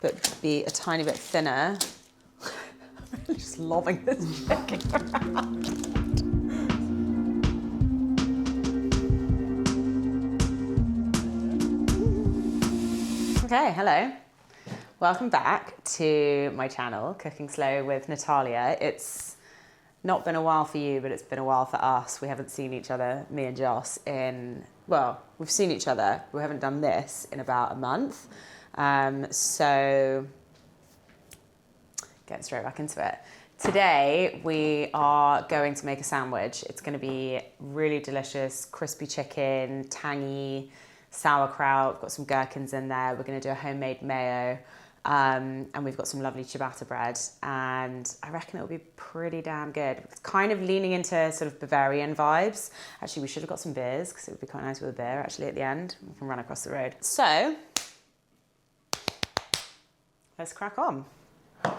but be a tiny bit thinner. I'm just lobbing this chicken around. Okay, hello. Welcome back to my channel, Cooking Slow with Natalia. It's not been a while for you, but it's been a while for us. We haven't seen each other, me and Joss, well, we've seen each other. We haven't done this in about a month. So getting straight back into it. Today, we are going to make a sandwich. It's going to be really delicious, crispy chicken, tangy, sauerkraut. We've got some gherkins in there. We're going to do a homemade mayo. And we've got some lovely ciabatta bread. And I reckon it'll be pretty damn good. It's kind of leaning into sort of Bavarian vibes. Actually, we should have got some beers because it would be quite nice with a beer actually at the end. We can run across the road. So, let's crack on. I'm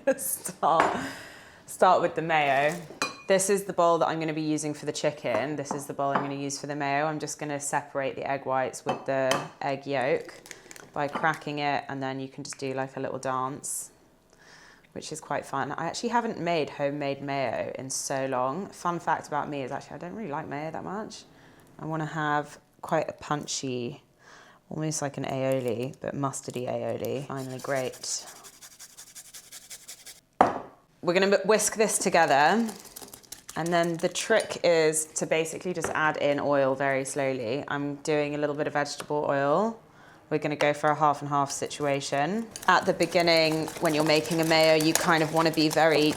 gonna start with the mayo. This is the bowl that I'm gonna be using for the chicken. This is the bowl I'm gonna use for the mayo. I'm just gonna separate the egg whites with the egg yolk by cracking it, and then you can just do like a little dance, which is quite fun. I actually haven't made homemade mayo in so long. Fun fact about me is actually I don't really like mayo that much. I wanna have quite a punchy, almost like an aioli, but mustardy aioli. Finally grate. We're gonna whisk this together, and then the trick is to basically just add in oil very slowly. I'm doing a little bit of vegetable oil. We're gonna go for a half and half situation. At the beginning, when you're making a mayo, you kind of wanna be very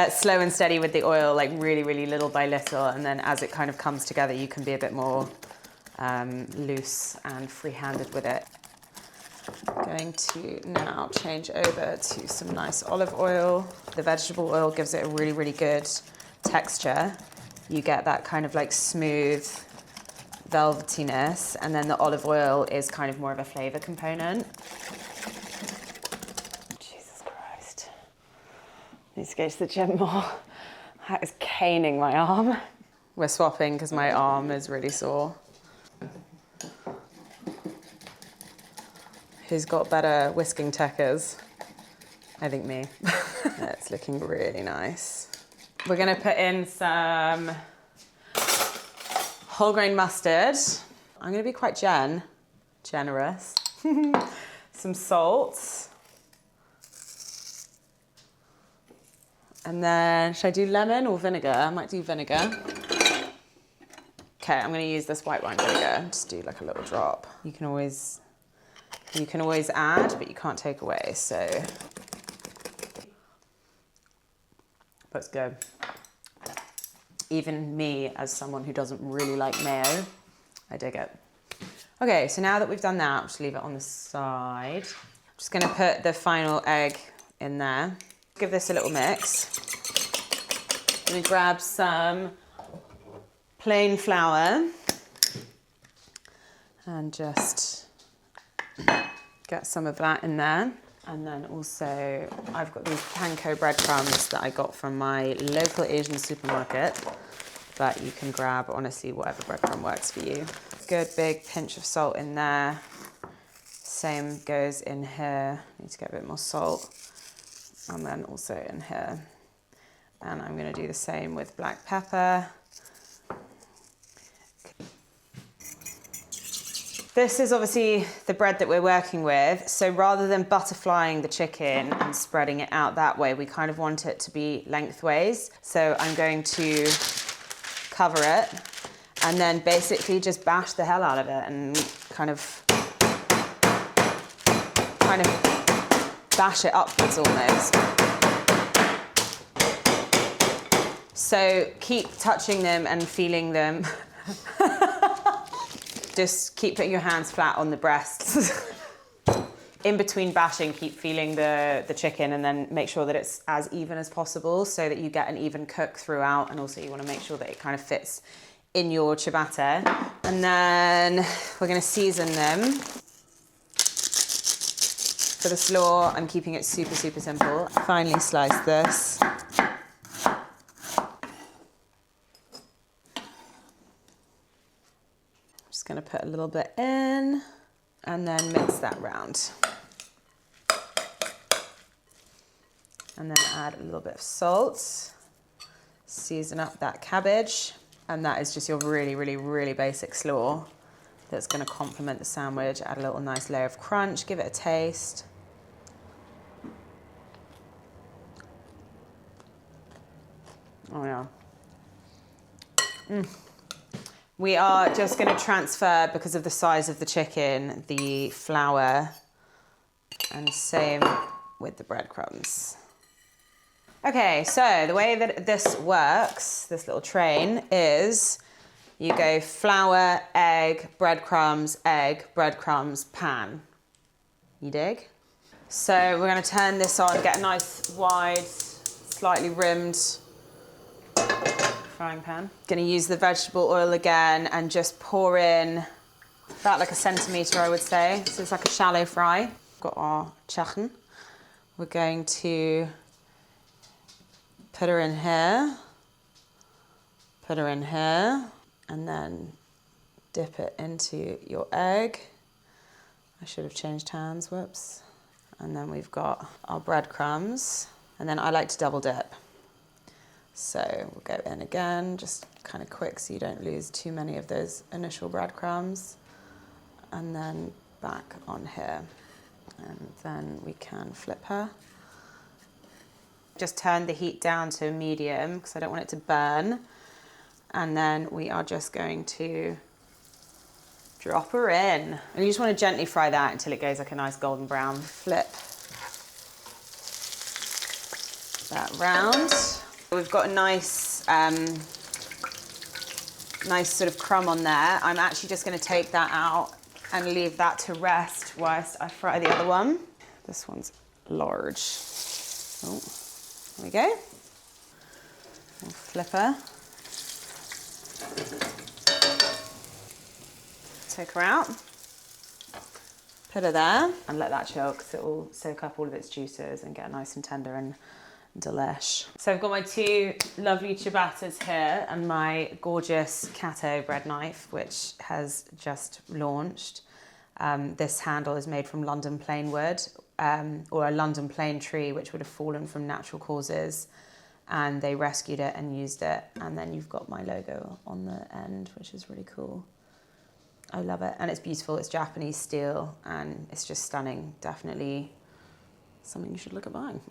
slow and steady with the oil, like really, really little by little. And then as it kind of comes together, you can be a bit more loose and free-handed with it. Going to now change over to some nice olive oil. The vegetable oil gives it a really, really good texture. You get that kind of like smooth velvetiness, and then the olive oil is kind of more of a flavor component. Jesus Christ. I need to go to the gym more. That is caning my arm. We're swapping because my arm is really sore. Who's got better whisking techers? I think me. It's looking really nice. We're gonna put in some whole grain mustard. I'm gonna be quite generous. Some salt. And then, should I do lemon or vinegar? I might do vinegar. Okay, I'm gonna use this white wine vinegar. Just do like a little drop. You can always add, but you can't take away, so. That's good. Even me, as someone who doesn't really like mayo, I dig it. Okay, so now that we've done that, I'll just leave it on the side. I'm just gonna put the final egg in there. Give this a little mix. I'm gonna grab some plain flour and just get some of that in there. And then also, I've got these panko breadcrumbs that I got from my local Asian supermarket, but you can grab, honestly, whatever breadcrumb works for you. Good big pinch of salt in there. Same goes in here. Need to get a bit more salt. And then also in here. And I'm gonna do the same with black pepper. This is obviously the bread that we're working with. So rather than butterflying the chicken and spreading it out that way, we kind of want it to be lengthways. So I'm going to cover it and then basically just bash the hell out of it and kind of bash it upwards almost. So keep touching them and feeling them. Just keep putting your hands flat on the breasts. In between bashing, keep feeling the chicken, and then make sure that it's as even as possible so that you get an even cook throughout, and also you want to make sure that it kind of fits in your ciabatta. And then we're going to season them. For the slaw, I'm keeping it super, super simple. Finely slice this. Just gonna put a little bit in and then mix that round. And then add a little bit of salt, season up that cabbage, and that is just your really, really, really basic slaw that's gonna complement the sandwich, add a little nice layer of crunch, give it a taste. Oh yeah. We are just gonna transfer, because of the size of the chicken, the flour, and same with the breadcrumbs. Okay, so the way that this works, this little train, is you go flour, egg, breadcrumbs, pan. You dig? So we're gonna turn this on, get a nice wide, slightly rimmed frying pan. Gonna use the vegetable oil again and just pour in about like a centimetre, I would say. So it's like a shallow fry. Got our chicken. We're going to put her in here, put her in here, and then dip it into your egg. I should have changed hands, whoops. And then we've got our breadcrumbs, and then I like to double dip. So we'll go in again, just kind of quick so you don't lose too many of those initial breadcrumbs. And then back on here. And then we can flip her. Just turn the heat down to medium because I don't want it to burn. And then we are just going to drop her in. And you just want to gently fry that until it goes like a nice golden brown. Flip that round. We've got a nice, nice sort of crumb on there. I'm actually just going to take that out and leave that to rest whilst I fry the other one. This one's large. Oh. There we go. We'll flip her. Take her out. Put her there and let that chill because it will soak up all of its juices and get nice and tender and delish. So I've got my two lovely ciabattas here and my gorgeous Cato bread knife, which has just launched. This handle is made from London plane wood, or a London plane tree, which would have fallen from natural causes. And they rescued it and used it. And then you've got my logo on the end, which is really cool. I love it. And it's beautiful. It's Japanese steel and it's just stunning. Definitely something you should look at buying.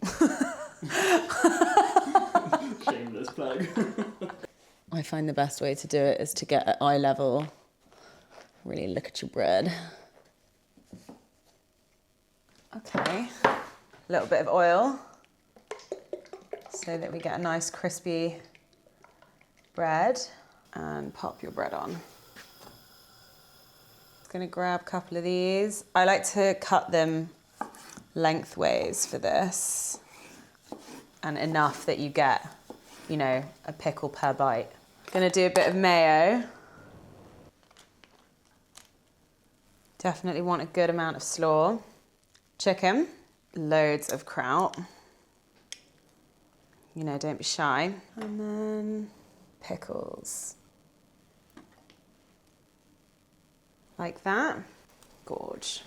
Shameless plug. I find the best way to do it is to get at eye level. Really look at your bread. Okay, a little bit of oil so that we get a nice crispy bread, and pop your bread on. Just gonna grab a couple of these. I like to cut them lengthways for this, and enough that you get, you know, a pickle per bite. Gonna do a bit of mayo. Definitely want a good amount of slaw. Chicken, loads of kraut. You know, don't be shy. And then pickles. Like that. Gorge.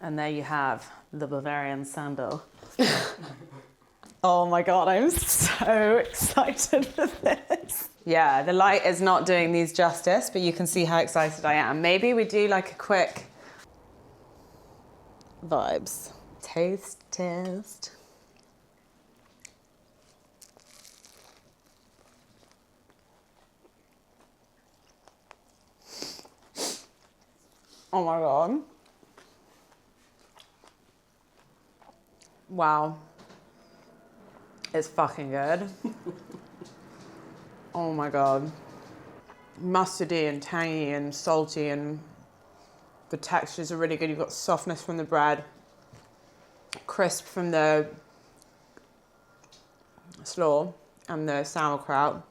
And there you have the Bavarian sandal. Oh my God, I'm so excited for this. Yeah, the light is not doing these justice, but you can see how excited I am. Maybe we do like a quick vibes. Taste test. Oh my God. Wow. It's fucking good. Oh my God. Mustardy and tangy and salty, and the textures are really good. You've got softness from the bread, crisp from the slaw and the sauerkraut.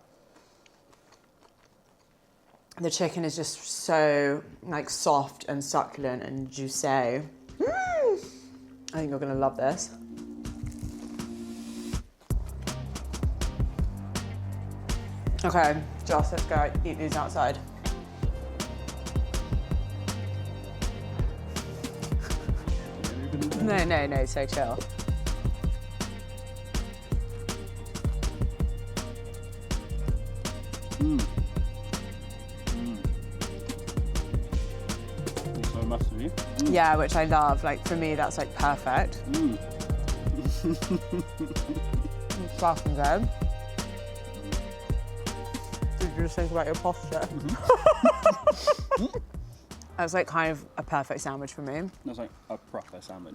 The chicken is just so like soft and succulent and juicy. I think you're gonna love this. Okay, Joss, let's go eat these outside. No, so chill. So much of you. Yeah, which I love. Like for me, that's like perfect. It's fucking good. Did you just think about your posture? That's like kind of a perfect sandwich for me. That's like a proper sandwich.